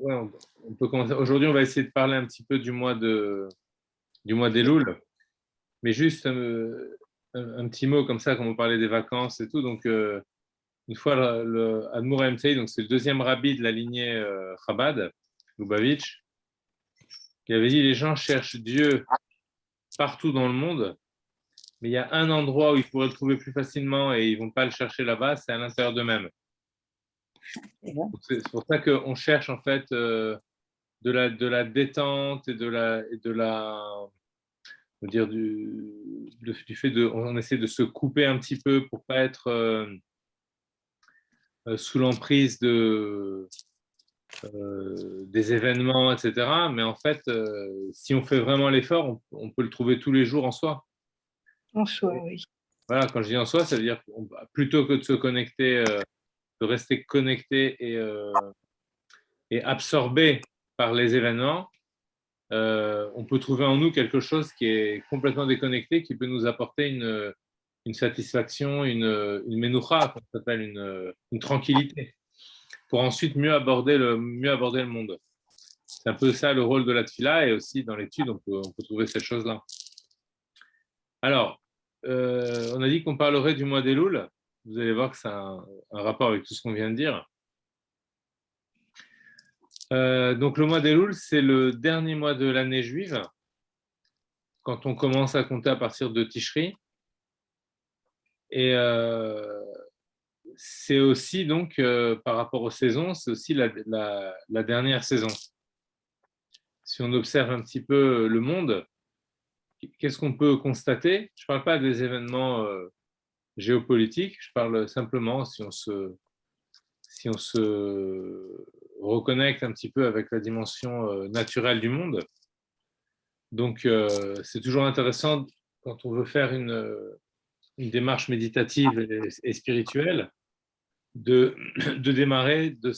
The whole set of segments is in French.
ouais, on peut commencer. Aujourd'hui, on va essayer de parler un petit peu du mois d'Elul, mais juste un petit mot comme ça, quand on parlait des vacances et tout. Donc, une fois, le Admour MTI, donc c'est le deuxième rabbi de la lignée Chabad, Lubavitch, qui avait dit les gens cherchent Dieu partout dans le monde, mais il y a un endroit où ils pourraient le trouver plus facilement et ils vont pas le chercher là-bas, c'est à l'intérieur d'eux-mêmes. C'est pour ça qu'on cherche en fait de la détente et de la on va dire du fait on essaie de se couper un petit peu pour pas être sous l'emprise des événements, etc. Mais en fait, si on fait vraiment l'effort, on peut le trouver tous les jours en soi. En soi, oui. Voilà, quand je dis en soi, ça veut dire plutôt que de se connecter, de rester connecté et absorbé par les événements, on peut trouver en nous quelque chose qui est complètement déconnecté, qui peut nous apporter une satisfaction, une menoucha, qu'on s'appelle une tranquillité, pour ensuite mieux aborder le monde. C'est un peu ça le rôle de la tfila, et aussi dans l'étude, on peut trouver cette chose-là. Alors, on a dit qu'on parlerait du mois d'Elul. Vous allez voir que ça a un rapport avec tout ce qu'on vient de dire. Donc, le mois d'Elul, c'est le dernier mois de l'année juive, quand on commence à compter à partir de Tishri. Et c'est aussi, donc, par rapport aux saisons, c'est aussi la dernière saison. Si on observe un petit peu le monde, qu'est-ce qu'on peut constater? Je ne parle pas des événements géopolitiques, je parle simplement si on se reconnecte un petit peu avec la dimension naturelle du monde. Donc, c'est toujours intéressant quand on veut faire une démarche méditative et spirituelle de démarrer de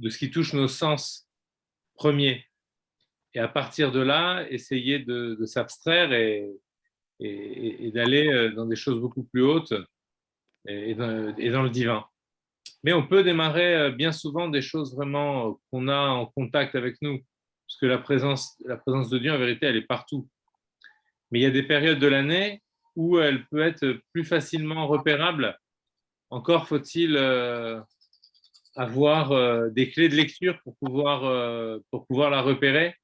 de ce qui touche nos sens premiers. Et à partir de là, essayer de s'abstraire et d'aller dans des choses beaucoup plus hautes et dans le divin. Mais on peut démarrer bien souvent des choses vraiment qu'on a en contact avec nous, parce que la présence de Dieu, en vérité, elle est partout. Mais il y a des périodes de l'année où elle peut être plus facilement repérable. Encore faut-il avoir des clés de lecture pour pouvoir la repérer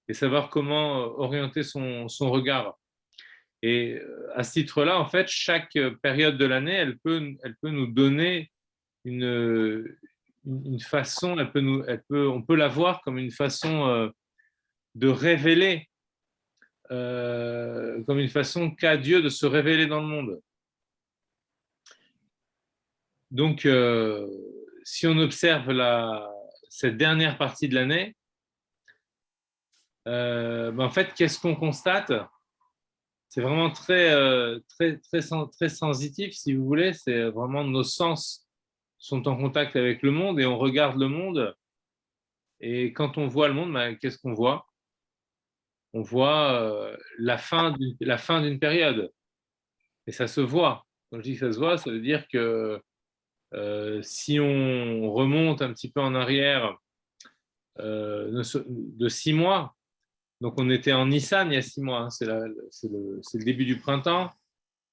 et savoir comment orienter son regard. Et à ce titre-là, en fait, chaque période de l'année, elle peut nous donner une façon, on peut la voir comme une façon de révéler, comme une façon qu'a Dieu de se révéler dans le monde. Donc, si on observe cette dernière partie de l'année, en fait, qu'est-ce qu'on constate? C'est vraiment très sensitif, si vous voulez. C'est vraiment nos sens sont en contact avec le monde et on regarde le monde. Et quand on voit le monde, qu'est-ce qu'on voit? On voit la fin d'une période. Et ça se voit. Quand je dis que ça se voit, ça veut dire que si on remonte un petit peu en arrière de 6 mois, donc on était en Nissan il y a 6 mois, hein, c'est le début du printemps.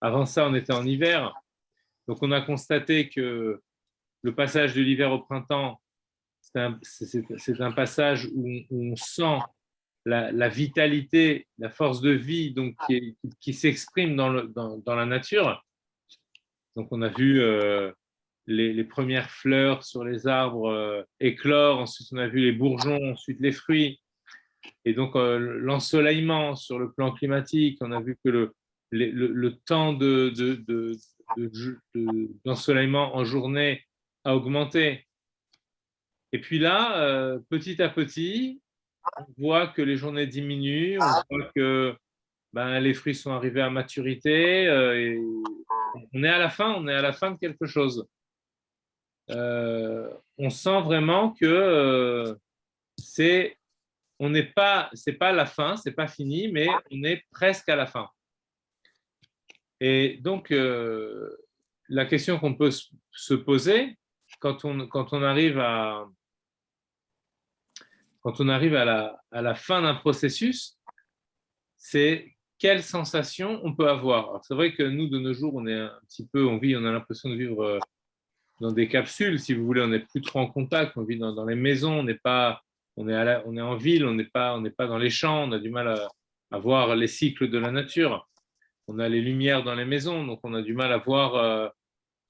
Avant ça, on était en hiver. Donc on a constaté que le passage de l'hiver au printemps, c'est un passage où on sent la vitalité, la force de vie donc, qui s'exprime dans la nature. Donc on a vu les premières fleurs sur les arbres éclore, ensuite on a vu les bourgeons, ensuite les fruits. Et donc l'ensoleillement sur le plan climatique, on a vu que le temps d'ensoleillement en journée a augmenté. Et puis là, petit à petit, on voit que les journées diminuent, on voit que les fruits sont arrivés à maturité, et on est à la fin, on est à la fin de quelque chose. On sent vraiment que c'est pas la fin, c'est pas fini, mais on est presque à la fin. Et donc, la question qu'on peut se poser quand on arrive quand on arrive à la fin d'un processus, c'est quelle sensation on peut avoir. Alors, c'est vrai que nous, de nos jours, on est un petit peu, on a l'impression de vivre dans des capsules, si vous voulez, on n'est plus trop en contact, on vit dans les maisons, on n'est pas, on est en ville, on n'est pas dans les champs, on a du mal à voir les cycles de la nature. On a les lumières dans les maisons, donc on a du mal à voir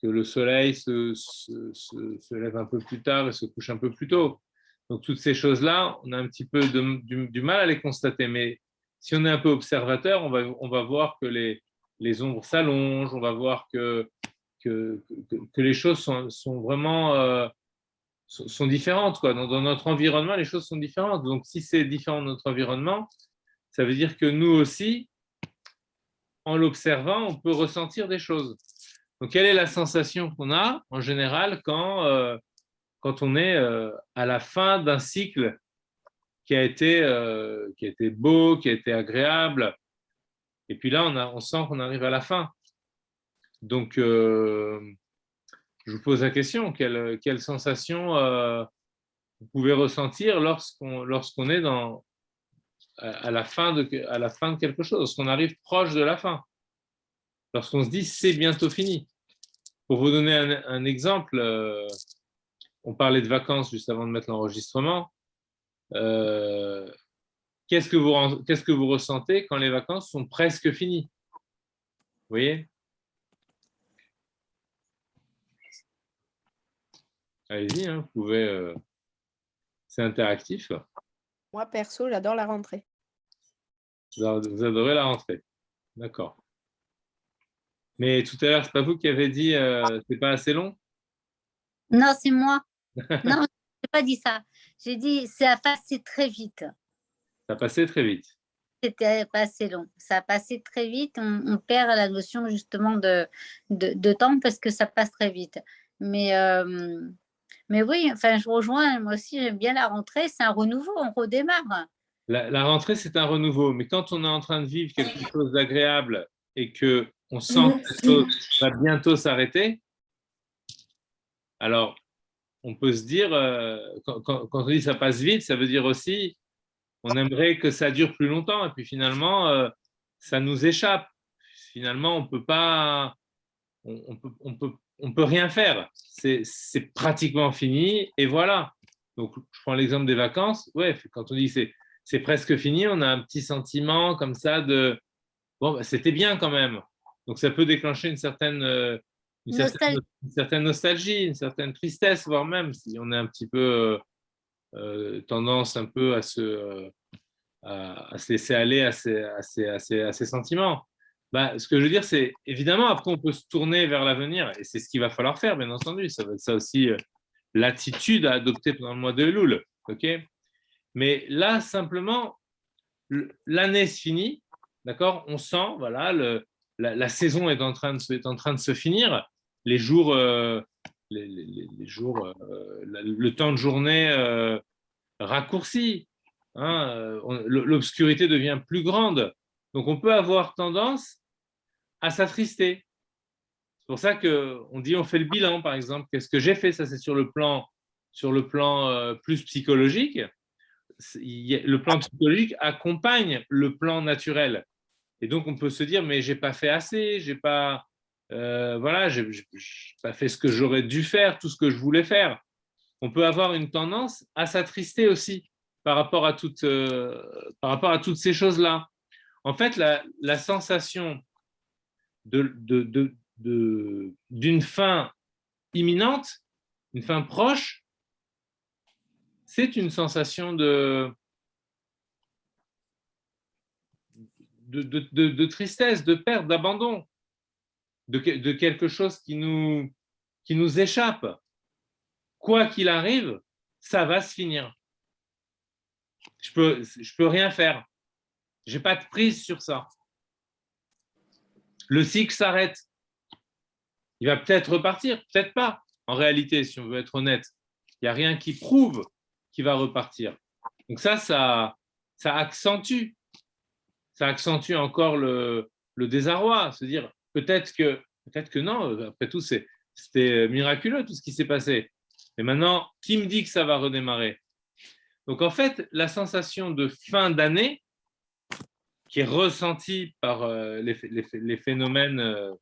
que le soleil se lève un peu plus tard et se couche un peu plus tôt. Donc toutes ces choses-là, on a un petit peu du mal à les constater, mais si on est un peu observateur, on va voir que les ombres s'allongent, on va voir que les choses sont vraiment sont différentes. Quoi. Dans notre environnement, les choses sont différentes. Donc si c'est différent de notre environnement, ça veut dire que nous aussi, en l'observant, on peut ressentir des choses. Donc, quelle est la sensation qu'on a en général quand on est à la fin d'un cycle qui a été beau, qui a été agréable, et puis là, on sent qu'on arrive à la fin. Donc, je vous pose la question, quelle sensation vous pouvez ressentir lorsqu'on est à la fin de quelque chose, lorsqu'on arrive proche de la fin, lorsqu'on se dit c'est bientôt fini. Pour vous donner un exemple, on parlait de vacances juste avant de mettre l'enregistrement. Qu'est-ce que vous ressentez quand les vacances sont presque finies? Vous voyez? Allez-y, hein, vous pouvez. C'est interactif. Moi, perso, j'adore la rentrée. Vous adorez la rentrée. D'accord. Mais tout à l'heure, c'est pas vous qui avez dit c'est pas assez long? Non, c'est moi. Non, je n'ai pas dit ça. J'ai dit ça a passé très vite. Ça a passé très vite. C'était pas assez long. Ça a passé très vite. On perd la notion justement de temps parce que ça passe très vite. Mais oui, enfin, je rejoins. Moi aussi, j'aime bien la rentrée. C'est un renouveau. On redémarre. La rentrée, c'est un renouveau. Mais quand on est en train de vivre quelque chose d'agréable et qu'on sent que cette chose va bientôt s'arrêter, alors on peut se dire, quand on dit ça passe vite, ça veut dire aussi on aimerait que ça dure plus longtemps et puis finalement, ça nous échappe. Finalement, on peut pas, on peut rien faire. C'est pratiquement fini et voilà. Donc, je prends l'exemple des vacances. Ouais, quand on dit c'est presque fini, on a un petit sentiment comme ça de bon, bah, c'était bien quand même. Donc, ça peut déclencher une certaine nostalgie, une certaine tristesse, voire même si on est un petit peu tendance un peu à se laisser aller à ces sentiments. Bah, ce que je veux dire, c'est évidemment, après, on peut se tourner vers l'avenir, et c'est ce qu'il va falloir faire, bien entendu. Ça va être ça aussi, l'attitude à adopter pendant le mois de Elul. Okay, mais là, simplement, l'année se finit, d'accord? On sent, voilà, la saison est en train de se finir. Les jours, les jours le temps de journée raccourci. Hein, l'obscurité devient plus grande. Donc, on peut avoir tendance à s'attrister. C'est pour ça qu'on dit on fait le bilan, par exemple. Qu'est-ce que j'ai fait? Ça, c'est sur le plan plus psychologique. Le plan psychologique accompagne le plan naturel. Et donc, on peut se dire, mais j'ai pas fait assez, j'ai pas, voilà, j'ai pas fait ce que j'aurais dû faire, tout ce que je voulais faire. On peut avoir une tendance à s'attrister aussi par rapport à toutes ces choses-là. En fait, la sensation d'une fin imminente, une fin proche, c'est une sensation de tristesse, de perte, d'abandon, de quelque chose qui nous échappe. Quoi qu'il arrive, ça va se finir. Je peux rien faire. J'ai pas de prise sur ça. Le cycle s'arrête. Il va peut-être repartir, peut-être pas. En réalité, si on veut être honnête, il n'y a rien qui prouve qu'il va repartir. Donc ça accentue encore le désarroi, se dire peut-être que non, après tout, c'était miraculeux tout ce qui s'est passé. Et maintenant, qui me dit que ça va redémarrer? Donc en fait, la sensation de fin d'année qui est ressentie par les phénomènes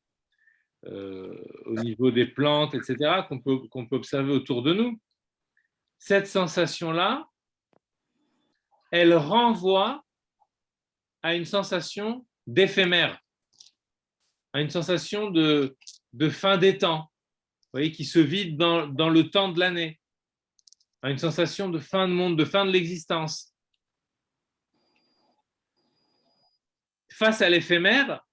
au niveau des plantes, etc., qu'on peut observer autour de nous, cette sensation-là, elle renvoie à une sensation d'éphémère, à une sensation de fin des temps, vous voyez, qui se vide dans le temps de l'année, à une sensation de fin de monde, de fin de l'existence. Face à l'éphémère,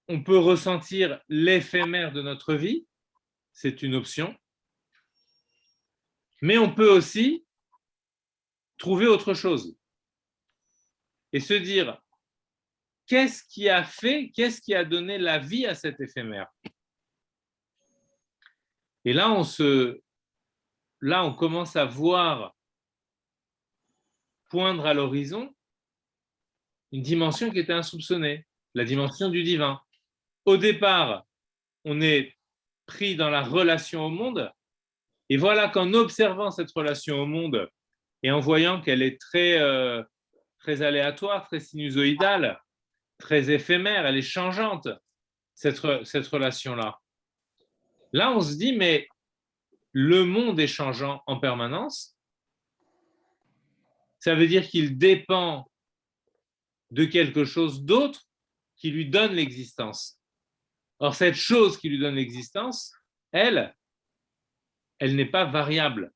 on peut ressentir l'éphémère de notre vie, c'est une option, mais on peut aussi trouver autre chose et se dire qu'est-ce qui a donné la vie à cet éphémère. Et là, on commence à voir poindre à l'horizon une dimension qui était insoupçonnée, la dimension du divin. Au départ, on est pris dans la relation au monde, et voilà qu'en observant cette relation au monde et en voyant qu'elle est très aléatoire, très sinusoïdale, très éphémère, elle est changeante, cette relation-là. Là, on se dit, mais le monde est changeant en permanence. Ça veut dire qu'il dépend de quelque chose d'autre qui lui donne l'existence. Or, cette chose qui lui donne l'existence, elle n'est pas variable,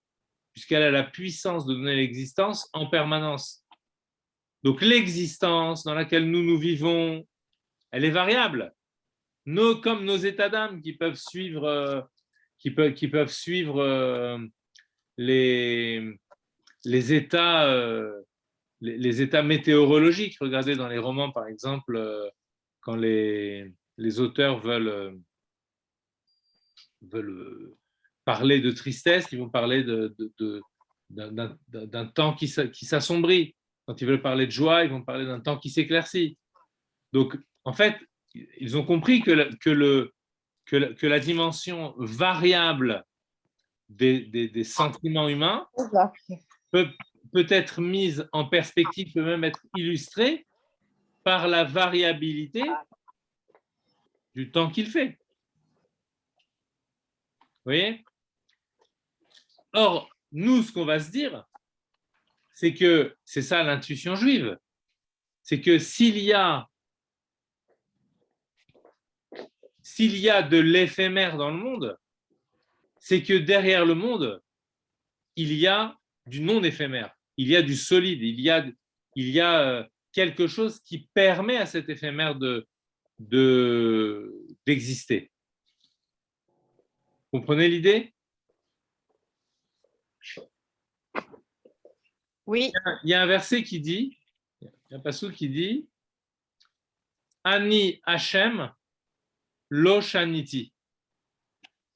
puisqu'elle a la puissance de donner l'existence en permanence. Donc, l'existence dans laquelle nous vivons, elle est variable. Comme nos états d'âme qui peuvent suivre, les états météorologiques. Regardez dans les romans, par exemple, quand les auteurs veulent parler de tristesse, ils vont parler d'un temps qui s'assombrit. Quand ils veulent parler de joie, ils vont parler d'un temps qui s'éclaircit. Donc, en fait, ils ont compris que la dimension variable des sentiments humains peut être mise en perspective, peut même être illustrée par la variabilité du temps qu'il fait. Vous voyez? Or, nous, ce qu'on va se dire, c'est que c'est ça l'intuition juive, c'est que s'il y a de l'éphémère dans le monde, c'est que derrière le monde, il y a du non-éphémère, il y a du solide, il y a quelque chose qui permet à cet éphémère d'exister. Vous comprenez l'idée? Oui. Il y a un verset qui dit, il y a un passage qui dit Ani Hashem lo shaniti.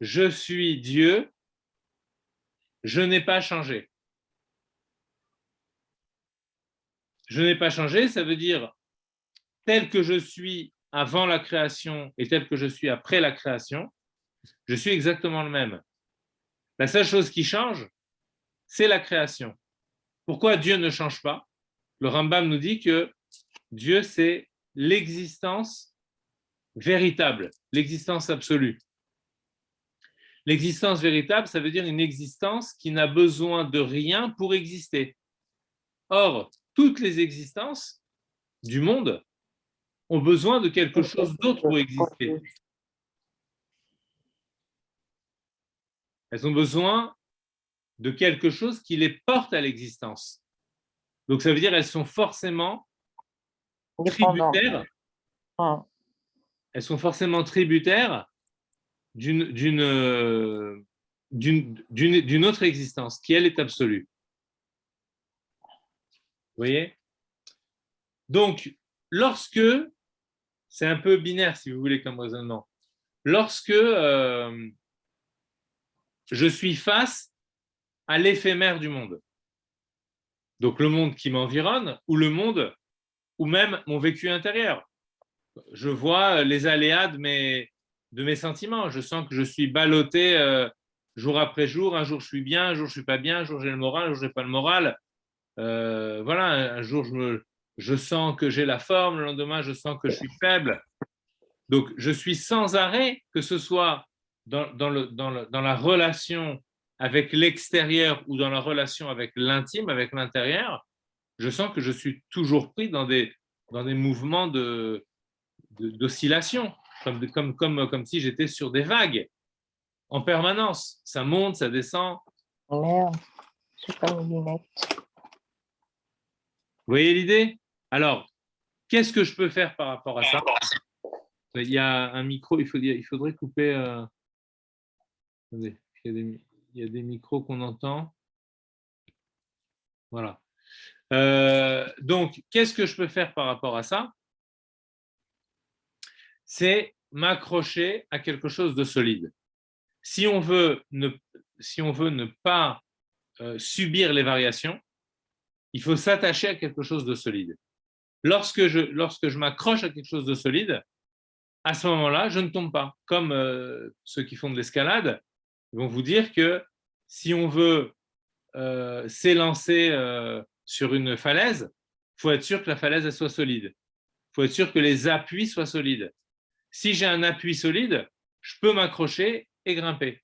Je suis Dieu, je n'ai pas changé. Je n'ai pas changé, ça veut dire tel que je suis avant la création et tel que je suis après la création, je suis exactement le même. La seule chose qui change, c'est la création. Pourquoi Dieu ne change pas? Le Rambam nous dit que Dieu, c'est l'existence véritable, l'existence absolue. L'existence véritable, ça veut dire une existence qui n'a besoin de rien pour exister. Or, toutes les existences du monde ont besoin de quelque chose d'autre pour exister. Elles ont besoin de quelque chose qui les porte à l'existence. Donc, ça veut dire qu'elles sont forcément tributaires. Elles sont forcément tributaires d'une autre existence qui, elle, est absolue. Vous voyez? Donc, lorsque, c'est un peu binaire si vous voulez comme raisonnement, lorsque je suis face à l'éphémère du monde, donc le monde qui m'environne, ou le monde, ou même mon vécu intérieur, je vois les aléas de mes sentiments, je sens que je suis ballotté jour après jour, un jour je suis bien, un jour je ne suis pas bien, un jour j'ai le moral, un jour je n'ai pas le moral. Voilà, un jour, je sens que j'ai la forme, le lendemain, je sens que je suis faible. Donc, je suis sans arrêt, que ce soit dans la relation avec l'extérieur ou dans la relation avec l'intime, avec l'intérieur, je sens que je suis toujours pris dans des mouvements d'oscillation, comme si j'étais sur des vagues en permanence. Ça monte, ça descend. Merde, je sais pas mes lunettes. Vous voyez l'idée? Alors, qu'est-ce que je peux faire par rapport à ça? Il y a un micro, il faudrait couper. Attendez, il y a des micros qu'on entend. Voilà. Donc, qu'est-ce que je peux faire par rapport à ça? C'est m'accrocher à quelque chose de solide. Si on veut ne pas subir les variations, il faut s'attacher à quelque chose de solide. Lorsque je m'accroche à quelque chose de solide, à ce moment-là, je ne tombe pas. Comme ceux qui font de l'escalade, ils vont vous dire que si on veut s'élancer sur une falaise, il faut être sûr que la falaise elle soit solide. Il faut être sûr que les appuis soient solides. Si j'ai un appui solide, je peux m'accrocher et grimper.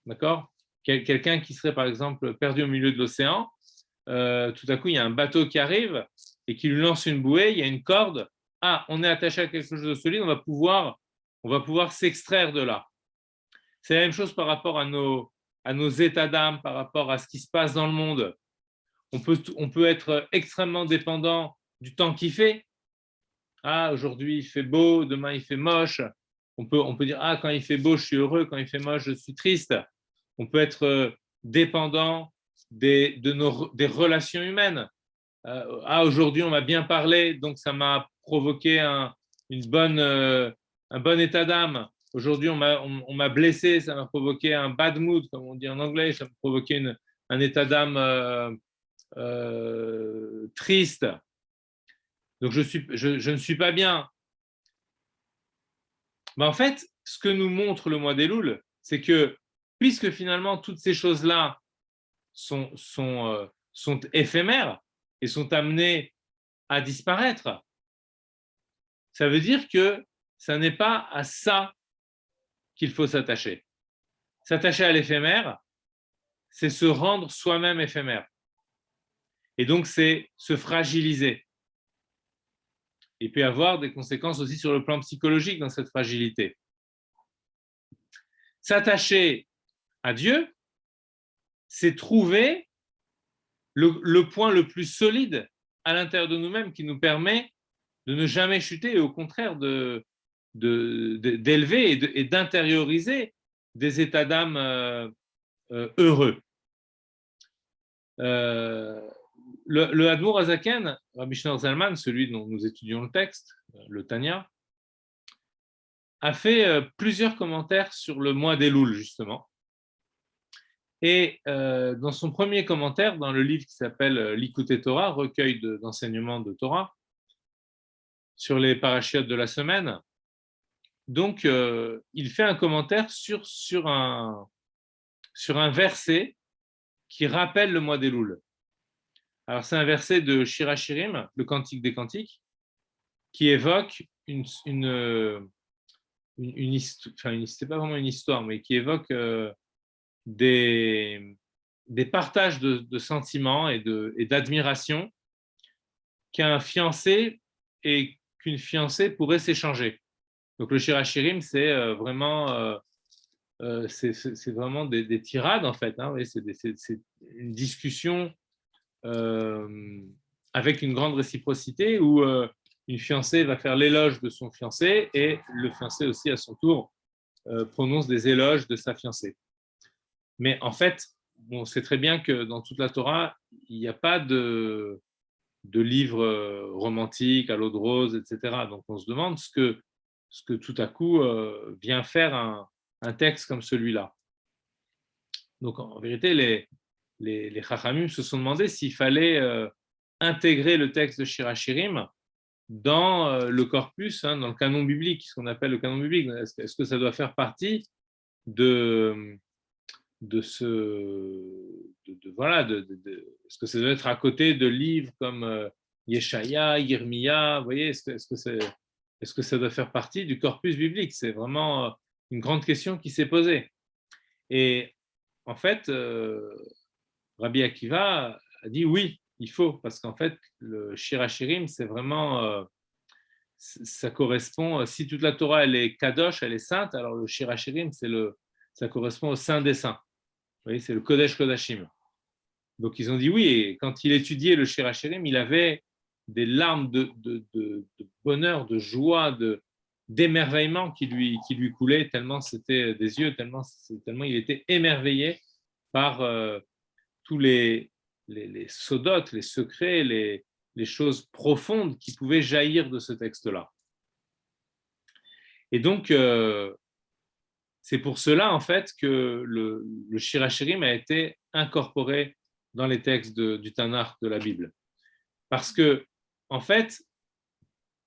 D'accord? Quelqu'un qui serait par exemple perdu au milieu de l'océan, tout à coup il y a un bateau qui arrive et qui lui lance une bouée, il y a une corde. Ah, on est attaché à quelque chose de solide, on va pouvoir s'extraire de là. C'est la même chose par rapport à nos états d'âme, par rapport à ce qui se passe dans le monde. On peut être extrêmement dépendant du temps qu'il fait. Ah, aujourd'hui il fait beau, demain il fait moche. On peut dire, ah, quand il fait beau, je suis heureux, quand il fait moche, je suis triste. On peut être dépendant des relations humaines. Ah, aujourd'hui on m'a bien parlé, donc ça m'a provoqué un bon état d'âme. Aujourd'hui on m'a blessé, ça m'a provoqué un bad mood, comme on dit en anglais, ça m'a provoqué un état d'âme triste. Donc je ne suis pas bien. Mais en fait, ce que nous montre le mois d'Elul, c'est que puisque finalement toutes ces choses-là sont éphémères et sont amenées à disparaître, ça veut dire que ça n'est pas à ça qu'il faut s'attacher. S'attacher à l'éphémère, c'est se rendre soi-même éphémère. Et donc, c'est se fragiliser. Il peut y avoir des conséquences aussi sur le plan psychologique dans cette fragilité. S'attacher à Dieu, c'est trouver le point le plus solide à l'intérieur de nous-mêmes qui nous permet de ne jamais chuter et au contraire d'élever et d'intérioriser des états d'âme heureux. Le Admour Azaken, Rabbi Shneur Zalman, celui dont nous étudions le texte, le Tanya, a fait plusieurs commentaires sur le mois d'Elul, justement. Et dans son premier commentaire, dans le livre qui s'appelle L'Ikouté Torah, recueil d'enseignements de Torah, sur les parachiotes de la semaine, donc il fait un commentaire sur un verset qui rappelle le mois d'Elul. Alors c'est un verset de Shirachirim, le Cantique des Cantiques, qui évoque c'est pas vraiment une histoire, mais qui évoque des partages de sentiments et d'admiration qu'un fiancé et qu'une fiancée pourraient s'échanger. Donc le Shirachirim, c'est vraiment des tirades en fait. Hein, c'est une discussion avec une grande réciprocité où une fiancée va faire l'éloge de son fiancé et le fiancé aussi à son tour prononce des éloges de sa fiancée. Mais en fait, on sait très bien que dans toute la Torah, il n'y a pas de livres romantiques à l'eau de rose, etc. Donc on se demande ce que tout à coup vient faire un texte comme celui-là. Donc en vérité, les Chachamim se sont demandé s'il fallait intégrer le texte de Shirachirim dans le corpus, hein, dans le canon biblique, ce qu'on appelle le canon biblique. Est-ce que ça doit faire partie de est-ce que ça doit être à côté de livres comme Yeshaya, Yirmiya, vous voyez, est-ce que ça doit faire partie du corpus biblique? C'est vraiment une grande question qui s'est posée. Et en fait, Rabbi Akiva a dit oui, il faut, parce qu'en fait, le Shir HaShirim, c'est vraiment, ça correspond, si toute la Torah, elle est Kadosh, elle est sainte, alors le Shir HaShirim, ça correspond au Saint des Saints. Vous voyez, c'est le Kodesh Kodashim. Donc, ils ont dit oui, et quand il étudiait le Shir HaShirim, il avait des larmes de bonheur, de joie, d'émerveillement qui lui coulaient, tellement c'était des yeux, tellement il était émerveillé par tous les sodotes, les secrets, les choses profondes qui pouvaient jaillir de ce texte-là. Et donc, c'est pour cela, en fait, que le Shir HaShirim a été incorporé dans les textes du Tanakh de la Bible. Parce que, en fait,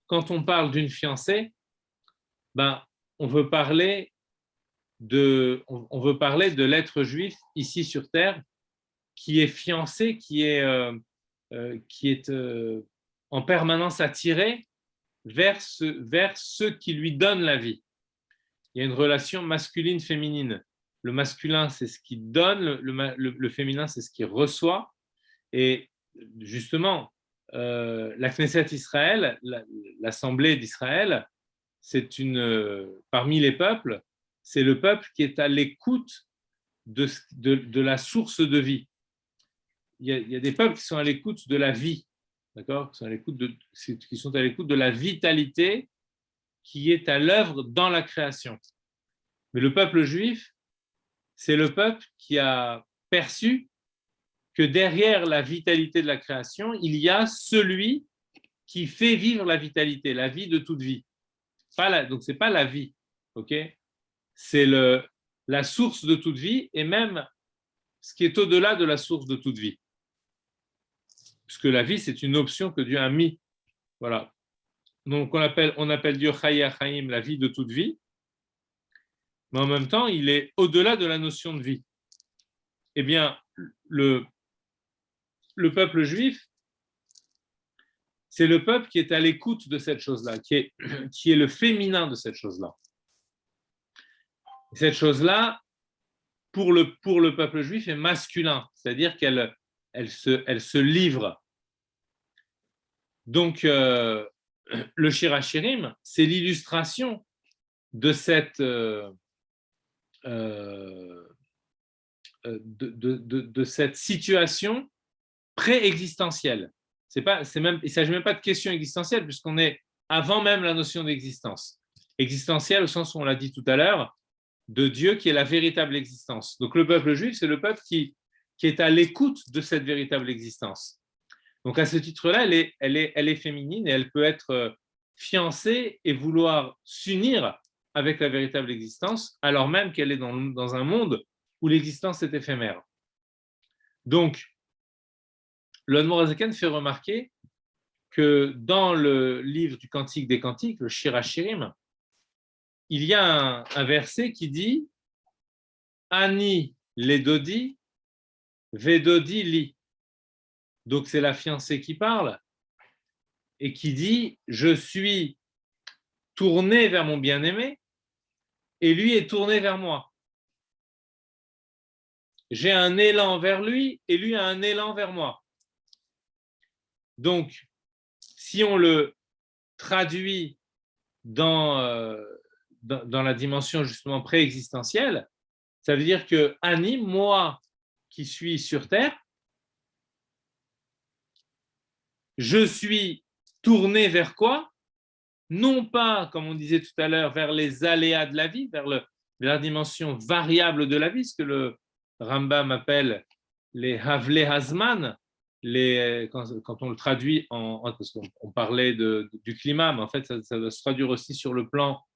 quand on parle d'une fiancée, ben, on veut parler de l'être juif ici sur terre qui est fiancé, qui est en permanence attiré vers ceux qui lui donnent la vie. Il y a une relation masculine-féminine. Le masculin, c'est ce qui donne, le féminin, c'est ce qui reçoit. Et justement, la Knesset Israël, l'Assemblée d'Israël, c'est parmi les peuples, c'est le peuple qui est à l'écoute de la source de vie. Il y a des peuples qui sont à l'écoute de la vie, d'accord, qui sont à l'écoute de la vitalité qui est à l'œuvre dans la création. Mais le peuple juif, c'est le peuple qui a perçu que derrière la vitalité de la création, il y a celui qui fait vivre la vitalité, la vie de toute vie. Donc, ce n'est pas la vie, ok? C'est la source de toute vie et même ce qui est au-delà de la source de toute vie. Puisque la vie, c'est une option que Dieu a mis. Voilà. Donc, on appelle Dieu Chaya Chaim, la vie de toute vie. Mais en même temps, il est au-delà de la notion de vie. Eh bien, le peuple juif, c'est le peuple qui est à l'écoute de cette chose-là, qui est le féminin de cette chose-là. Cette chose-là, pour le peuple juif, est masculin, c'est-à-dire qu'elle se livre. Donc, le Shir HaShirim, c'est l'illustration de cette situation pré-existentielle. Il ne s'agit même pas de question existentielle, puisqu'on est avant même la notion d'existence. Existentielle au sens où on l'a dit tout à l'heure, de Dieu qui est la véritable existence. Donc le peuple juif, c'est le peuple qui est à l'écoute de cette véritable existence. Donc à ce titre-là, elle est féminine et elle peut être fiancée et vouloir s'unir avec la véritable existence, alors même qu'elle est dans un monde où l'existence est éphémère. Donc, le Admor HaZaken fait remarquer que dans le livre du Cantique des Cantiques, le Shir HaShirim, il y a un verset qui dit « Ani ledodi, vedodi li ». Donc, c'est la fiancée qui parle et qui dit « Je suis tourné vers mon bien-aimé et lui est tourné vers moi. J'ai un élan vers lui et lui a un élan vers moi. » Donc, si on le traduit dans la dimension justement préexistentielle, ça veut dire que Annie, moi qui suis sur Terre, je suis tourné vers quoi? Non pas, comme on disait tout à l'heure, vers les aléas de la vie, vers la dimension variable de la vie, ce que le Rambam appelle les Havle Hazman, quand on le traduit parce qu'on parlait du climat, mais en fait ça doit se traduire aussi sur le plan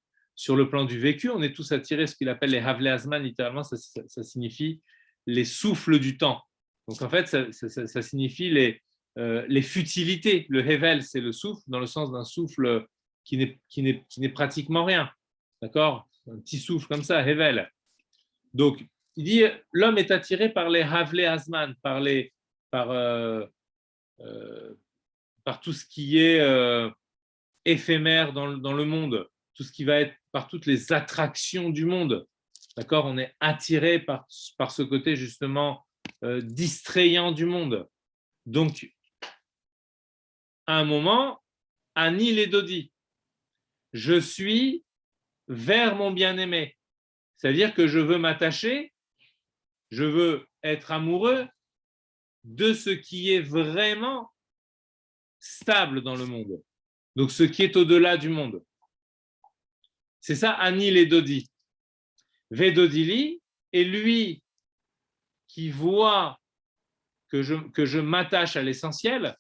du vécu. On est tous attirés, ce qu'il appelle les Havle Hazman, littéralement ça signifie les souffles du temps. Donc en fait ça signifie les futilités. Le Hevel, c'est le souffle dans le sens d'un souffle qui n'est pratiquement rien, d'accord, un petit souffle comme ça, Hevel. Donc il dit l'homme est attiré par les Havle Azman, par, par tout ce qui est éphémère dans le monde, tout ce qui va être par toutes les attractions du monde. D'accord? On est attiré par ce côté justement distrayant du monde. Donc, à un moment, Ani les Dodi, je suis vers mon bien-aimé. C'est-à-dire que je veux m'attacher, je veux être amoureux de ce qui est vraiment stable dans le monde. Donc, ce qui est au-delà du monde. C'est ça, Ani les Dodi. Vedodili, et lui qui voit que je m'attache à l'essentiel,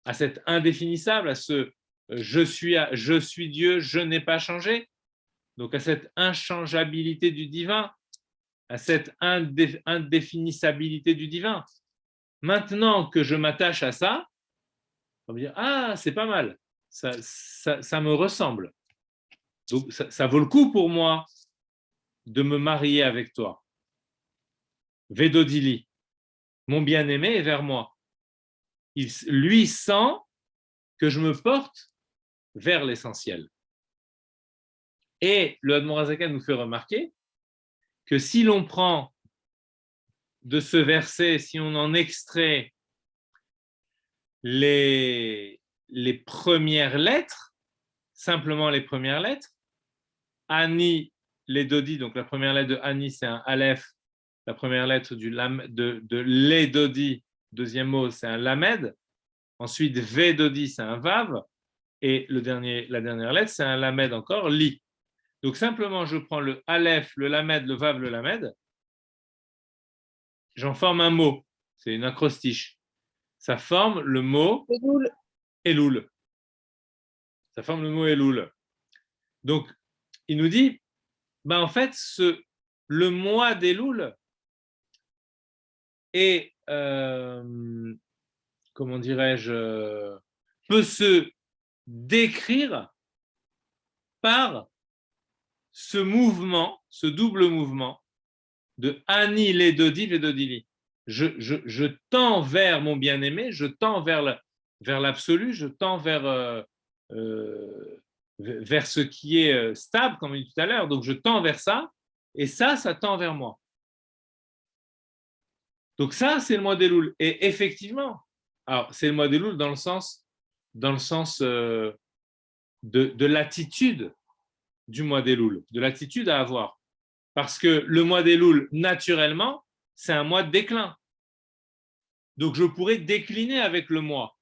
à cet indéfinissable, à ce je suis Dieu, je n'ai pas changé, donc à cette inchangeabilité du divin, à cette indéfinissabilité du divin. Maintenant que je m'attache à ça, on va dire ah, c'est pas mal, ça me ressemble. Donc ça vaut le coup pour moi de me marier avec toi. Vedodili, mon bien-aimé est vers moi. Lui sent que je me porte vers l'essentiel. Et le Admor HaZaken nous fait remarquer que si l'on prend de ce verset, si on en extrait les premières lettres, simplement les premières lettres, Ani, les Dodi, donc la première lettre de Ani, c'est un Aleph, la première lettre de les Dodi, deuxième mot, c'est un Lamed, ensuite Ve Dodi, c'est un Vav, et la dernière lettre, c'est un Lamed encore, Li. Donc simplement, je prends le Aleph, le Lamed, le Vav, le Lamed, j'en forme un mot, c'est une acrostiche. Ça forme le mot Elul. Ça forme le mot Elul. Donc, il nous dit, ben en fait, le mois d'Elul est, comment dirais-je, peut se décrire par ce mouvement, ce double mouvement de Ani les Dodi Vedodili. Je tends vers mon bien-aimé, je tends vers l'absolu, je tends vers ce qui est stable, comme on dit tout à l'heure. Donc je tends vers ça, et ça tend vers moi. Donc ça, c'est le mois d'Elul. Et effectivement, alors c'est le mois d'Elul dans le sens de l'attitude du mois d'Elul, de l'attitude à avoir. Parce que le mois d'Elul, naturellement, c'est un mois de déclin. Donc je pourrais décliner avec le mois,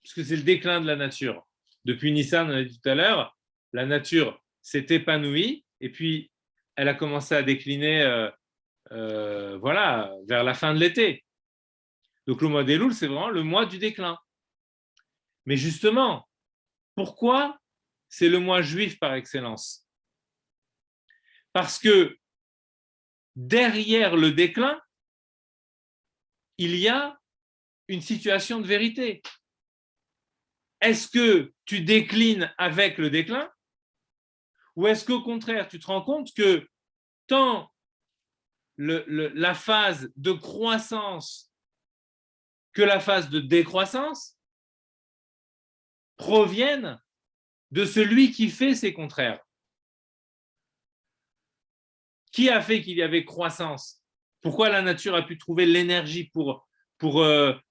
puisque c'est le déclin de la nature. Depuis Nissan, on a dit tout à l'heure, la nature s'est épanouie, et puis elle a commencé à décliner voilà, vers la fin de l'été. Donc le mois d'Elul, c'est vraiment le mois du déclin. Mais justement, pourquoi c'est le mois juif par excellence? Parce que derrière le déclin, il y a une situation de vérité. Est-ce que tu déclines avec le déclin, ou est-ce qu'au contraire, tu te rends compte que tant la phase de croissance que la phase de décroissance proviennent de celui qui fait ses contraires? Qui a fait qu'il y avait croissance? Pourquoi la nature a pu trouver l'énergie pour croître,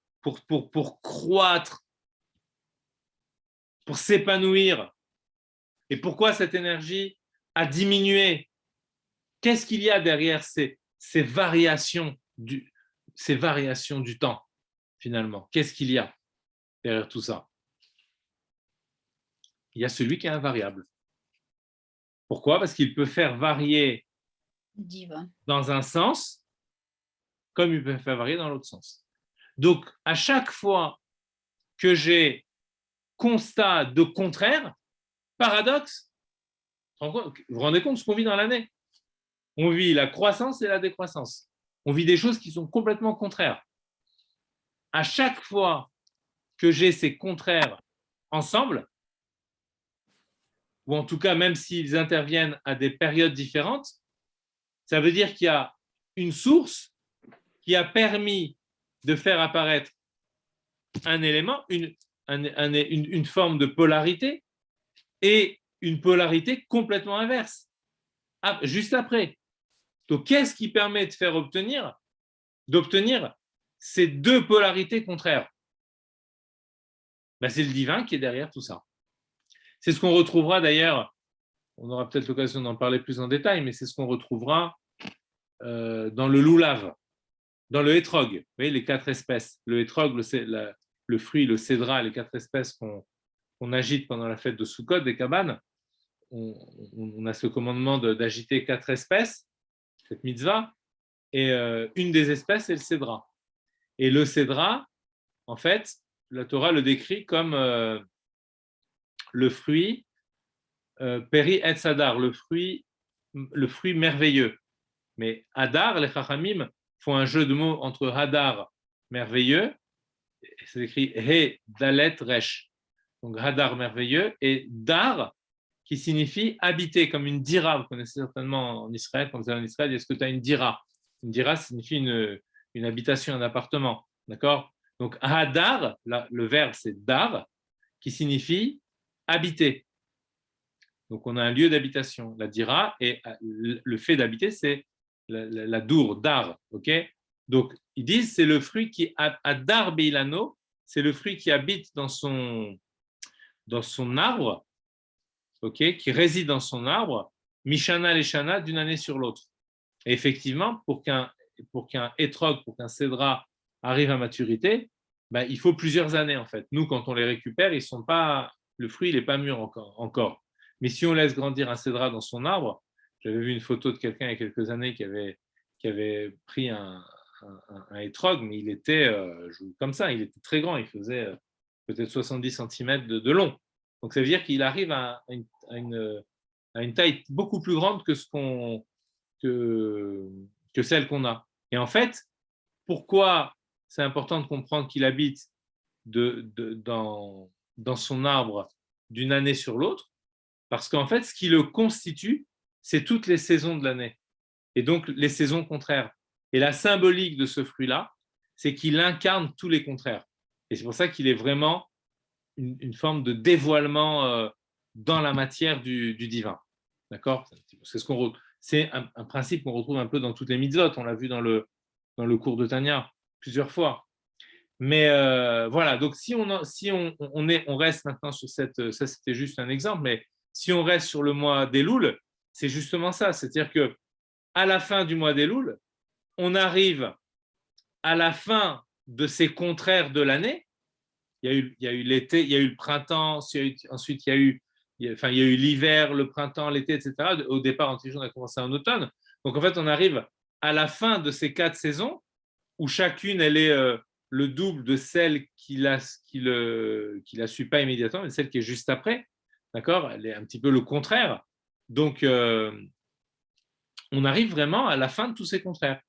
pour s'épanouir? Et pourquoi cette énergie a diminué? Qu'est-ce qu'il y a derrière ces variations du temps, finalement? Qu'est-ce qu'il y a derrière tout ça? Il y a celui qui est invariable. Pourquoi? Parce qu'il peut faire varier Divin. dans un sens comme il peut faire varier dans l'autre sens. Donc, à chaque fois que j'ai constat de contraire, paradoxe, vous vous rendez compte de ce qu'on vit dans l'année? On vit la croissance et la décroissance. On vit des choses qui sont complètement contraires. À chaque fois que j'ai ces contraires ensemble, ou en tout cas même s'ils interviennent à des périodes différentes, ça veut dire qu'il y a une source qui a permis de faire apparaître un élément, une forme de polarité et une polarité complètement inverse, juste après. Donc, qu'est-ce qui permet d'obtenir ces deux polarités contraires? Ben, c'est le divin qui est derrière tout ça. C'est ce qu'on retrouvera d'ailleurs, on aura peut-être l'occasion d'en parler plus en détail, mais c'est ce qu'on retrouvera dans le loulav, dans le hétrog. Vous voyez, les 4 espèces. Le hétrog, le fruit, le cédra, les 4 espèces qu'on agite pendant la fête de Sukkot, des cabanes. On a ce commandement d'agiter 4 espèces, cette mitzvah, et une des espèces, c'est le cédra. Et le cédra, en fait, la Torah le décrit comme le fruit Peri Etz Hadar, le fruit merveilleux. Mais Hadar, les Chachamim font un jeu de mots entre Hadar, merveilleux, c'est écrit He Dalet Resh. Donc Hadar, merveilleux, et Dar, qui signifie habiter, comme une dira. Vous connaissez certainement en Israël, quand vous allez en Israël, est-ce que tu as une dira? Une dira signifie une habitation, un appartement. D'accord? Donc Hadar, le verbe c'est Dar, qui signifie habiter. Donc, on a un lieu d'habitation, la dira, et le fait d'habiter, c'est la dour, dar. Okay, donc, ils disent c'est le fruit qui a dar beilano, c'est le fruit qui habite dans son arbre, okay, qui réside dans son arbre, mishana leshana, d'une année sur l'autre. Et effectivement, pour qu'un hétrog, pour qu'un cédra arrive à maturité, ben, il faut plusieurs années en fait. Nous, quand on les récupère, le fruit n'est pas mûr encore. Mais si on laisse grandir un cédra dans son arbre, j'avais vu une photo de quelqu'un il y a quelques années qui avait pris un hétrog, mais il était comme ça, il était très grand, il faisait peut-être 70 cm de long. Donc ça veut dire qu'il arrive à une taille beaucoup plus grande que celle qu'on a. Et en fait, pourquoi c'est important de comprendre qu'il habite dans son arbre d'une année sur l'autre? Parce qu'en fait, ce qui le constitue, c'est toutes les saisons de l'année, et donc les saisons contraires. Et la symbolique de ce fruit-là, c'est qu'il incarne tous les contraires. Et c'est pour ça qu'il est vraiment une forme de dévoilement dans la matière du divin. D'accord? C'est un principe qu'on retrouve un peu dans toutes les mitzvot. On l'a vu dans le cours de Tanya plusieurs fois. Mais voilà, donc si on reste maintenant sur ça c'était juste un exemple, mais si on reste sur le mois d'Elul, c'est justement ça, c'est-à-dire qu'à la fin du mois d'Elul, on arrive à la fin de ces contraires de l'année. Il y a eu l'été, il y a eu le printemps, ensuite il y a eu l'hiver, le printemps, l'été, etc. Au départ, on a commencé en automne. Donc en fait, on arrive à la fin de ces 4 saisons où chacune, elle est le double de celle qui la suit pas immédiatement, mais celle qui est juste après. D'accord? Elle est un petit peu le contraire. Donc, on arrive vraiment à la fin de tous ces contraires.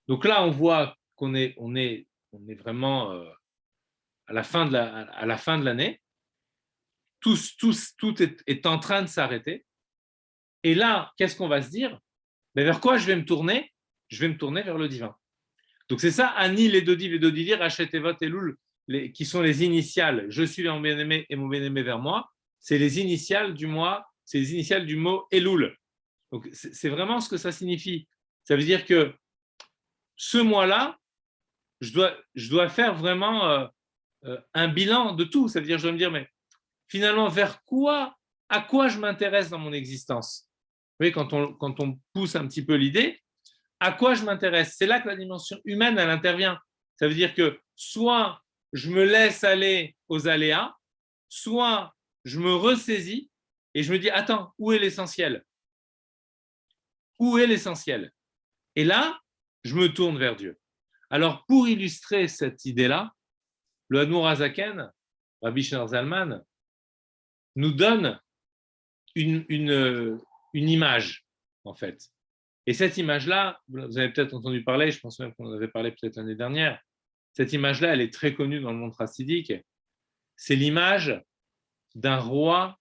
Donc là, on voit qu'on est vraiment à la fin de l'année. Tout est en train de s'arrêter. Et là, qu'est-ce qu'on va se dire? Mais vers quoi je vais me tourner? Je vais me tourner vers le divin. Donc c'est ça, Ani, les Dodi, Rachet, Evot, Elul, qui sont les initiales. Je suis mon bien-aimé et mon bien-aimé vers moi. C'est les initiales du mois, c'est les initiales du mot Elul. Donc c'est vraiment ce que ça signifie. Ça veut dire que ce mois-là, je dois faire vraiment un bilan de tout. Ça veut dire, je dois me dire, mais finalement, à quoi je m'intéresse dans mon existence? Vous voyez, quand on pousse un petit peu l'idée, à quoi je m'intéresse? C'est là que la dimension humaine, elle intervient. Ça veut dire que soit je me laisse aller aux aléas, soit je me ressaisis et je me dis, attends, où est l'essentiel? Où est l'essentiel? Et là, je me tourne vers Dieu. Alors, pour illustrer cette idée-là, le Admour Hazaken, Rabbi Shneur Zalman, nous donne une image, en fait. Et cette image-là, vous avez peut-être entendu parler, je pense même qu'on en avait parlé peut-être l'année dernière, cette image-là, elle est très connue dans le monde chassidique. C'est l'image d'un roi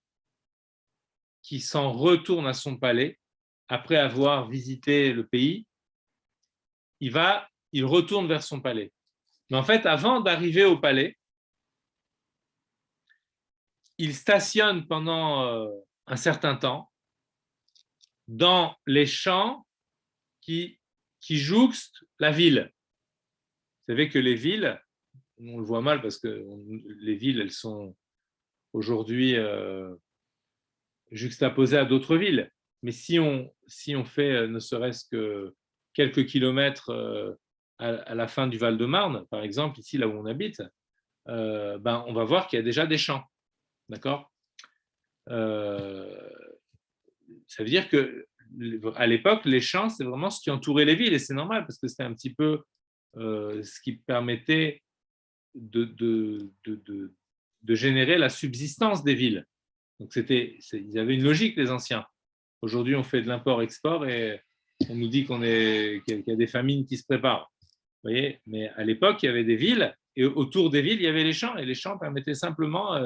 qui s'en retourne à son palais après avoir visité le pays il retourne vers son palais. Mais en fait, avant d'arriver au palais, il stationne pendant un certain temps dans les champs qui jouxtent la ville. Vous savez que les villes, on le voit mal parce que les villes, elles sont aujourd'hui juxtaposées à d'autres villes. Mais si on fait ne serait-ce que quelques kilomètres à la fin du Val-de-Marne, par exemple, ici, là où on habite, on va voir qu'il y a déjà des champs. D'accord ? Ça veut dire qu'à l'époque, les champs, c'est vraiment ce qui entourait les villes. Et c'est normal parce que c'était un petit peu ce qui permettait de générer la subsistance des villes. Donc, ils avaient une logique, les anciens. Aujourd'hui, on fait de l'import-export et on nous dit qu'il y a des famines qui se préparent. Vous voyez ? Mais à l'époque, il y avait des villes et autour des villes, il y avait les champs. Et les champs permettaient simplement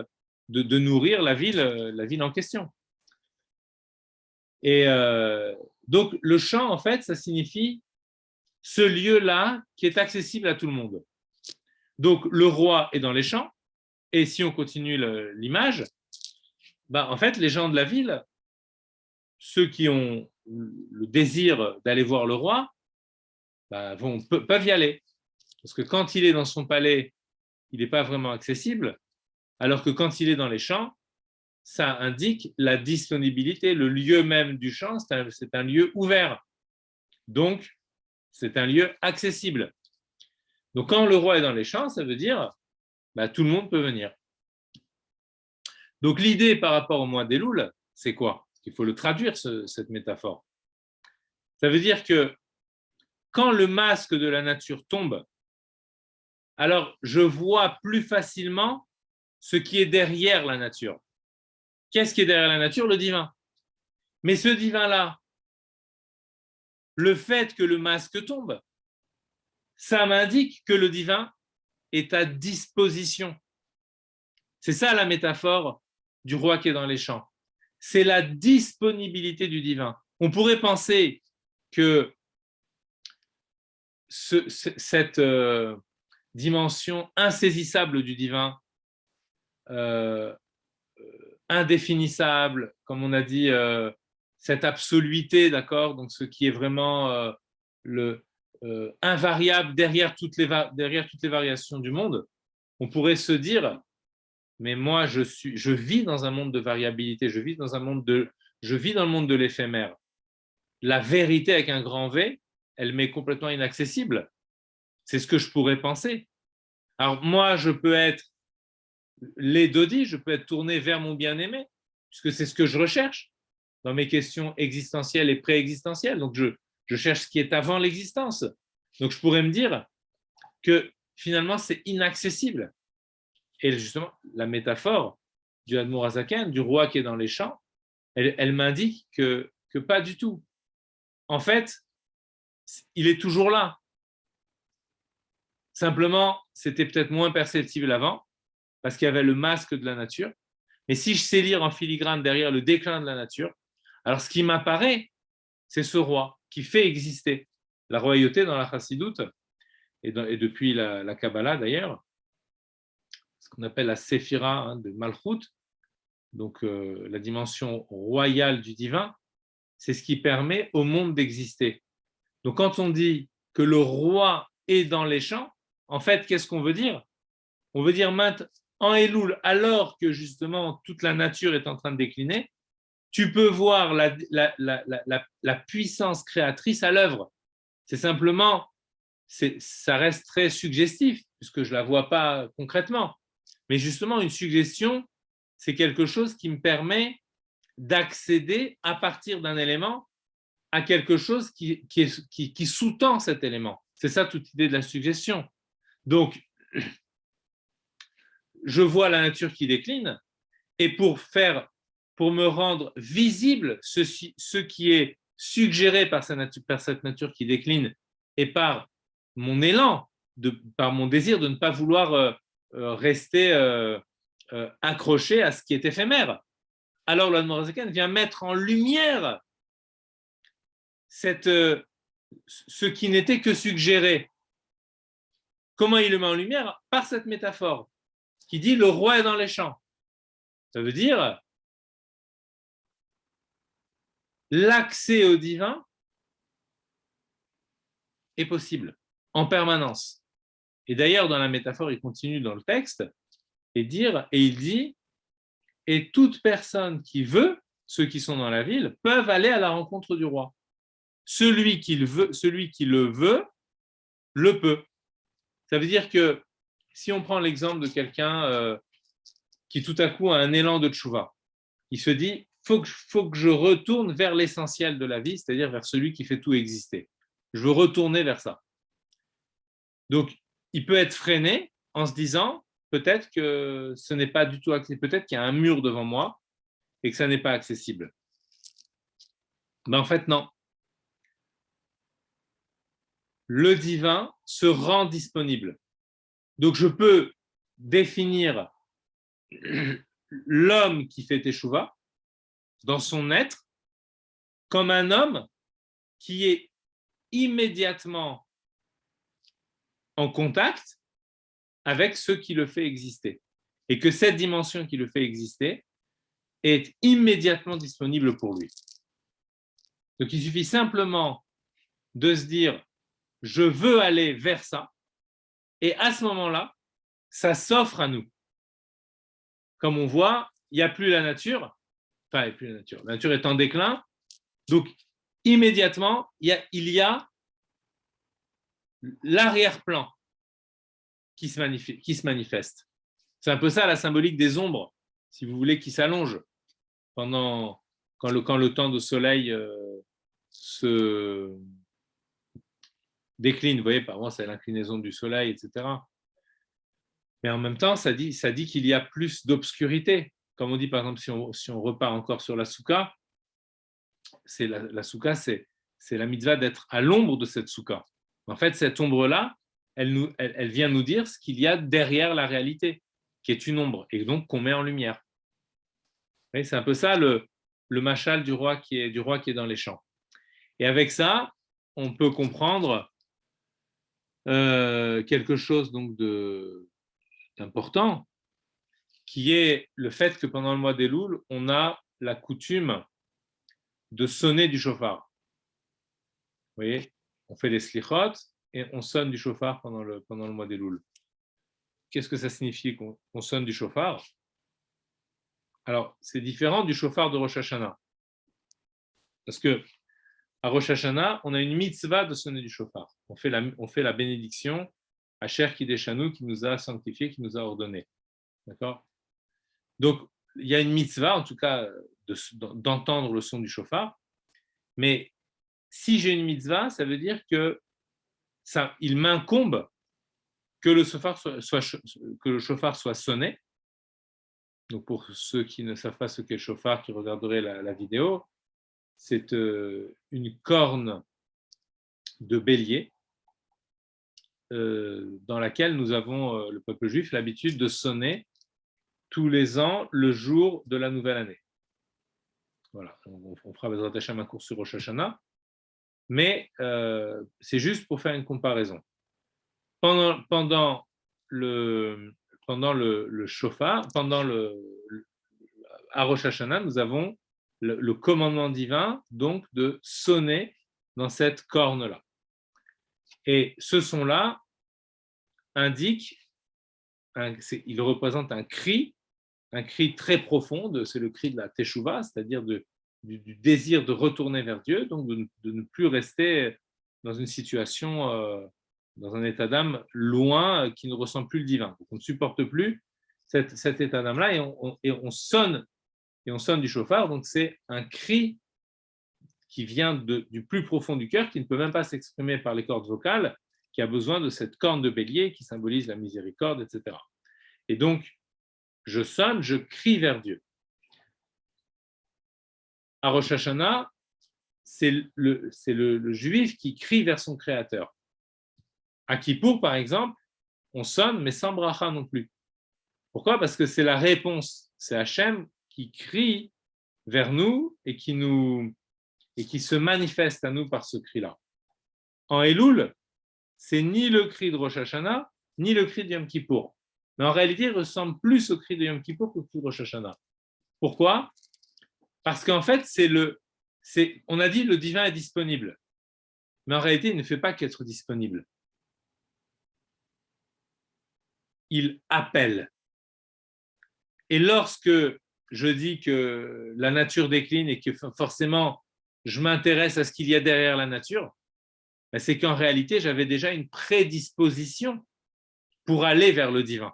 de nourrir la ville en question. Et donc, le champ, en fait, ça signifie ce lieu-là qui est accessible à tout le monde. Donc, le roi est dans les champs. Et si on continue l'image, en fait, les gens de la ville, ceux qui ont le désir d'aller voir le roi, peuvent y aller. Parce que quand il est dans son palais, il n'est pas vraiment accessible, alors que quand il est dans les champs, ça indique la disponibilité. Le lieu même du champ, c'est un lieu ouvert. Donc, c'est un lieu accessible. Donc, quand le roi est dans les champs, ça veut dire tout le monde peut venir. Donc, l'idée par rapport au mois d'Elul, c'est quoi ? Il faut le traduire, cette métaphore. Ça veut dire que quand le masque de la nature tombe, alors je vois plus facilement ce qui est derrière la nature. Qu'est-ce qui est derrière la nature ? Le divin. Mais ce divin-là, le fait que le masque tombe, ça m'indique que le divin est à disposition. C'est ça la métaphore du roi qui est dans les champs. C'est la disponibilité du divin. On pourrait penser que cette dimension insaisissable du divin, indéfinissable, comme on a dit, cette absoluité, d'accord, donc ce qui est vraiment invariable derrière toutes les variations du monde, on pourrait se dire, mais moi je vis dans un monde de variabilité, je vis dans le monde de l'éphémère. La vérité avec un grand V, elle m'est complètement inaccessible. C'est ce que je pourrais penser. Alors moi, je peux être l'édodi, je peux être tourné vers mon bien-aimé, puisque c'est ce que je recherche dans mes questions existentielles et préexistentielles. Donc je cherche ce qui est avant l'existence. Donc je pourrais me dire que finalement, c'est inaccessible. Et justement, la métaphore du Admour Hazaken, du roi qui est dans les champs, elle m'indique que pas du tout. En fait, il est toujours là. Simplement, c'était peut-être moins perceptible avant, parce qu'il y avait le masque de la nature. Mais si je sais lire en filigrane derrière le déclin de la nature, alors ce qui m'apparaît, c'est ce roi qui fait exister la royauté dans la chassidoute et depuis la Kabbalah d'ailleurs, ce qu'on appelle la séphira de Malchut, donc la dimension royale du divin, c'est ce qui permet au monde d'exister. Donc quand on dit que le roi est dans les champs, en fait, qu'est-ce qu'on veut dire ? On veut dire en Elul, alors que justement toute la nature est en train de décliner, tu peux voir la puissance créatrice à l'œuvre. C'est simplement, ça reste très suggestif, puisque je ne la vois pas concrètement. Mais justement, une suggestion, c'est quelque chose qui me permet d'accéder à partir d'un élément à quelque chose qui sous-tend cet élément. C'est ça toute l'idée de la suggestion. Donc, je vois la nature qui décline, et pour me rendre visible ce qui est suggéré par cette nature qui décline et par mon élan, par mon désir de ne pas vouloir rester accroché à ce qui est éphémère. Alors l'Admour Hazaken vient mettre en lumière cette ce qui n'était que suggéré. Comment il le met en lumière? Par cette métaphore qui dit le roi est dans les champs. Ça veut dire l'accès au divin est possible en permanence. Et d'ailleurs, dans la métaphore, il continue dans le texte et il dit, et toute personne qui veut, ceux qui sont dans la ville, peuvent aller à la rencontre du roi. Celui qui le veut, le peut. Ça veut dire que si on prend l'exemple de quelqu'un qui tout à coup a un élan de tchouva, il se dit, faut que je retourne vers l'essentiel de la vie, c'est-à-dire vers celui qui fait tout exister. Je veux retourner vers ça. Donc, il peut être freiné en se disant, peut-être que ce n'est pas du tout accessible, peut-être qu'il y a un mur devant moi et que ça n'est pas accessible. Mais en fait, non. Le divin se rend disponible. Donc, je peux définir l'homme qui fait teshuva dans son être comme un homme qui est immédiatement en contact avec ce qui le fait exister. Et que cette dimension qui le fait exister est immédiatement disponible pour lui. Donc, il suffit simplement de se dire « je veux aller vers ça » et à ce moment-là, ça s'offre à nous. Comme on voit, il n'y a plus la nature, enfin, il n'y a plus la nature est en déclin, donc immédiatement, il y a l'arrière-plan qui se manifeste. C'est un peu ça la symbolique des ombres, si vous voulez, qui s'allongent quand le temps de soleil se décline. Vous voyez, par exemple, c'est l'inclinaison du soleil, etc. Mais en même temps, ça dit qu'il y a plus d'obscurité. Comme on dit, par exemple, si on repart encore sur la soukha, la soukha, c'est la mitzvah d'être à l'ombre de cette soukha. En fait, cette ombre-là, elle vient nous dire ce qu'il y a derrière la réalité, qui est une ombre, et donc qu'on met en lumière. C'est un peu ça le machal du roi qui est dans les champs. Et avec ça, on peut comprendre quelque chose donc d'important, qui est le fait que pendant le mois d'Elul, on a la coutume de sonner du chauffard. Vous voyez, on fait des slichot et on sonne du chauffard pendant le mois d'Elul. Qu'est-ce que ça signifie qu'on sonne du chauffard? Alors, c'est différent du chauffard de Rosh Hashanah. Parce que à Rosh Hashanah, on a une mitzvah de sonner du chauffard. On fait la bénédiction à Cher Kideshanu qui nous a sanctifié, qui nous a ordonné. D'accord? Donc, il y a une mitzvah, en tout cas, d'entendre le son du chauffard. Mais si j'ai une mitzvah, ça veut dire il m'incombe que le chauffard soit sonné. Donc, pour ceux qui ne savent pas ce qu'est le chauffard, qui regarderaient la vidéo, c'est une corne de bélier dans laquelle nous avons, le peuple juif, l'habitude de sonner tous les ans le jour de la nouvelle année. Voilà, on fera Bezrat Hashem un cours sur Rosh Hashanah, mais c'est juste pour faire une comparaison. Pendant le chauffard, à Rosh Hashanah, nous avons le commandement divin, donc de sonner dans cette corne-là. Et ce son-là il représente un cri très profond, c'est le cri de la teshuva, c'est-à-dire du désir de retourner vers Dieu, donc de ne plus rester dans une situation, dans un état d'âme loin, qui ne ressent plus le divin. Donc on ne supporte plus cet état d'âme-là et on sonne du chauffard, donc c'est un cri qui vient du plus profond du cœur, qui ne peut même pas s'exprimer par les cordes vocales, qui a besoin de cette corne de bélier qui symbolise la miséricorde, etc. Et donc, je sonne, je crie vers Dieu. À Rosh Hashanah, c'est le juif qui crie vers son créateur. À Kippour, par exemple, on sonne, mais sans bracha non plus. Pourquoi? Parce que c'est la réponse. C'est Hachem qui crie vers nous et qui se manifeste à nous par ce cri-là. en Elul, c'est ni le cri de Rosh Hashanah, ni le cri de Yom Kippour. Mais en réalité, il ressemble plus au cri de Yom Kippour qu'au cri de Rosh Hashanah. Pourquoi? Parce qu'en fait, on a dit le divin est disponible. Mais en réalité, il ne fait pas qu'être disponible. Il appelle. Et lorsque je dis que la nature décline et que forcément je m'intéresse à ce qu'il y a derrière la nature, c'est qu'en réalité, j'avais déjà une prédisposition pour aller vers le divin.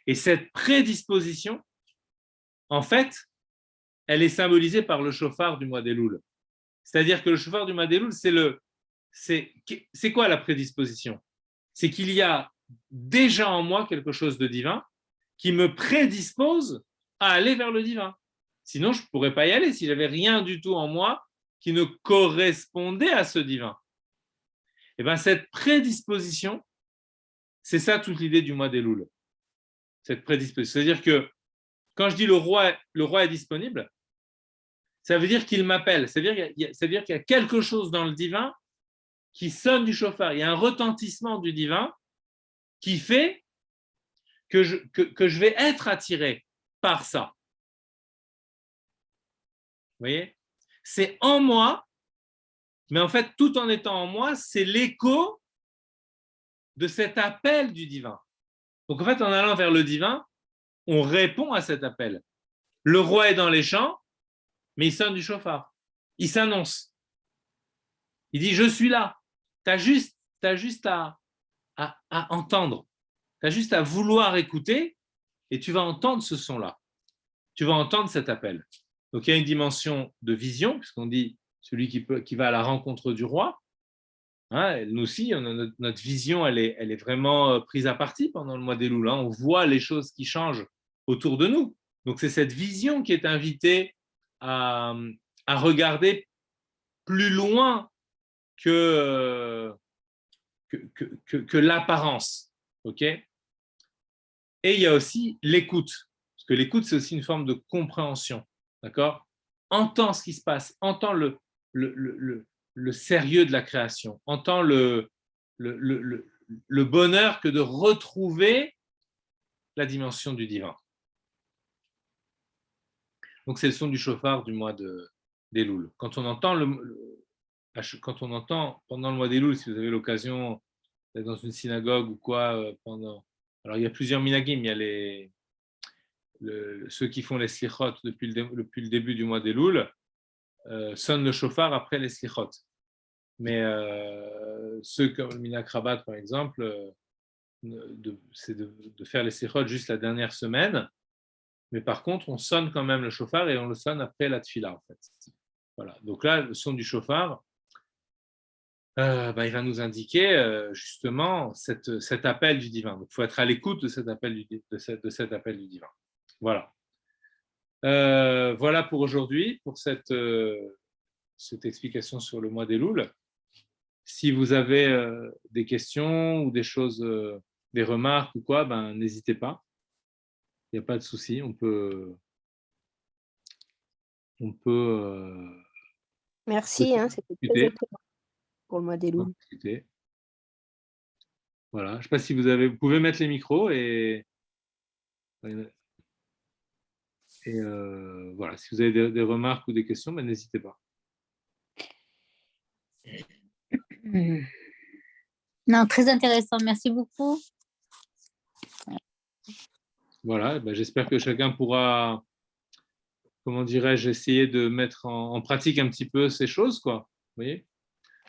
Et cette prédisposition, en fait, elle est symbolisée par le shofar du mois d'Elul. C'est-à-dire que le shofar du mois d'Elul, c'est quoi la prédisposition? C'est qu'il y a déjà en moi quelque chose de divin qui me prédispose à aller vers le divin. Sinon, je ne pourrais pas y aller si j'avais rien du tout en moi qui ne correspondait à ce divin. Et bien, cette prédisposition, c'est ça toute l'idée du mois d'Elul. Cette prédisposition. C'est-à-dire que quand je dis le roi est disponible, ça veut dire qu'il m'appelle. Ça veut dire qu'il y a quelque chose dans le divin qui sonne du shofar. Il y a un retentissement du divin qui fait que je vais être attiré par ça. Vous voyez? C'est en moi, mais en fait, tout en étant en moi, c'est l'écho de cet appel du divin. Donc en fait, en allant vers le divin, on répond à cet appel. Le roi est dans les champs, mais il sonne du shofar. Il s'annonce. Il dit, je suis là. Tu as juste à entendre. Tu as juste à vouloir écouter et tu vas entendre ce son-là. Tu vas entendre cet appel. Donc, il y a une dimension de vision, puisqu'on dit celui qui va à la rencontre du roi. Hein, nous aussi, notre vision, elle est vraiment prise à partie pendant le mois d'Elul. On voit les choses qui changent autour de nous. Donc, c'est cette vision qui est invitée à regarder plus loin que l'apparence. Okay? Et il y a aussi l'écoute, parce que l'écoute, c'est aussi une forme de compréhension. D'accord? Entends ce qui se passe, entends le sérieux de la création, entends le bonheur que de retrouver la dimension du divin. Donc, c'est le son du shofar du mois d'Elul. Quand on entend pendant le mois d'Elul, si vous avez l'occasion d'être dans une synagogue ou quoi, alors il y a plusieurs minagim, il y a ceux qui font les slichot depuis le début du mois d'Elul, sonnent le shofar après les slichot. Mais ceux comme le minag Rabat, par exemple, c'est de faire les slichot juste la dernière semaine. Mais par contre, on sonne quand même le shofar et on le sonne après la tfila, en fait. Voilà. Donc là, le son du shofar, il va nous indiquer justement cet appel du divin. Donc, il faut être à l'écoute de cet appel du divin. Voilà. Voilà pour aujourd'hui, pour cette explication sur le mois d'Elul. Si vous avez des questions ou des choses, des remarques ou quoi, n'hésitez pas. Il n'y a pas de souci. On peut Merci, c'était très étonnant pour le mois d'Elul. Voilà. Je ne sais pas si vous pouvez mettre les micros et voilà. Si vous avez des remarques ou des questions, n'hésitez pas. Non, très intéressant. Merci beaucoup. Voilà. J'espère que chacun pourra, comment dirais-je, essayer de mettre en pratique un petit peu ces choses, quoi. Vous voyez,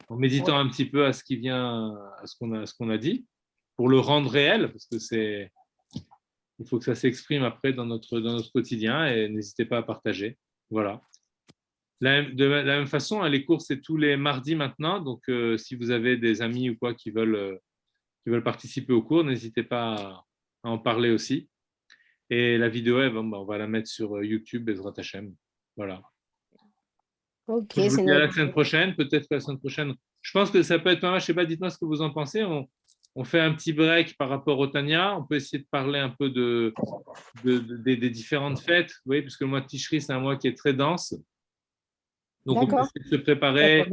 en méditant un petit peu à ce qui vient, à ce qu'on a dit, pour le rendre réel, parce que il faut que ça s'exprime après dans notre quotidien, et n'hésitez pas à partager. Voilà. De la même façon, les cours, c'est tous les mardis maintenant, donc si vous avez des amis ou quoi qui veulent participer au cours, n'hésitez pas à en parler aussi. Et la vidéo, on va la mettre sur YouTube, Bezrat Hashem. Voilà. Ok, je vous dis à la semaine prochaine, peut-être que la semaine prochaine. Je pense que ça peut être pas mal, je ne sais pas, dites-moi ce que vous en pensez. On fait un petit break par rapport au Tania. On peut essayer de parler un peu des différentes fêtes. Vous voyez, puisque le mois de Tishri, c'est un mois qui est très dense. Donc, on peut essayer de se préparer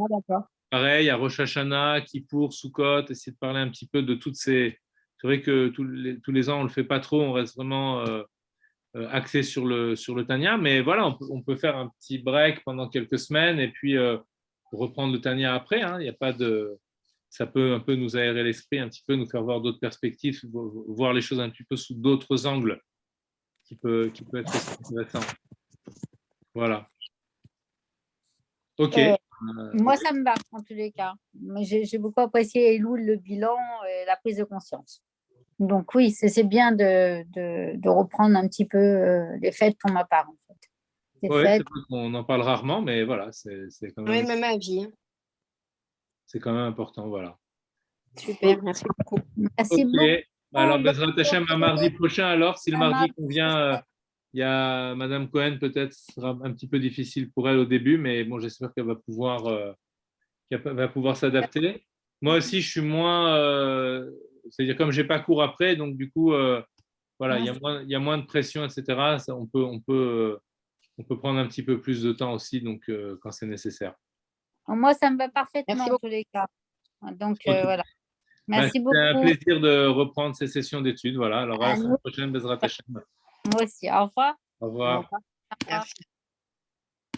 pareil, à Rosh Hashanah, Kippour, Sukkot, essayer de parler un petit peu de toutes ces… C'est vrai que tous les ans, on ne le fait pas trop, on reste vraiment axé sur le Tanya, mais voilà, on peut faire un petit break pendant quelques semaines et puis reprendre le Tanya après. Hein. Il y a pas de… Ça peut un peu nous aérer l'esprit, un petit peu nous faire voir d'autres perspectives, voir les choses un petit peu sous d'autres angles qui peut être aussi intéressant. Voilà. OK. Moi, ça me va en tous les cas. J'ai beaucoup apprécié Elul, le bilan et la prise de conscience. Donc oui, c'est bien de reprendre un petit peu les fêtes pour ma part. En fait. Oui, c'est vrai qu'on en parle rarement, mais voilà, c'est quand même, même avis. c'est quand même important. Voilà. Super, merci beaucoup. Merci beaucoup. Alors, Bezrat Hashem, à mardi prochain, alors, si le mardi convient, il y a Madame Cohen, peut-être ce sera un petit peu difficile pour elle au début, mais bon, j'espère qu'elle va pouvoir s'adapter. Moi aussi, je suis moins, c'est-à-dire comme j'ai pas cours après, donc du coup, voilà, il y a moins de pression, etc. Ça, on peut prendre un petit peu plus de temps aussi, donc quand c'est nécessaire. Moi, ça me va parfaitement en tous les cas. Donc voilà. Merci beaucoup. C'est un plaisir de reprendre ces sessions d'études. Voilà. Alors à la semaine prochaine, Bezrat Hashem. Moi aussi. Au revoir. Au revoir. Merci.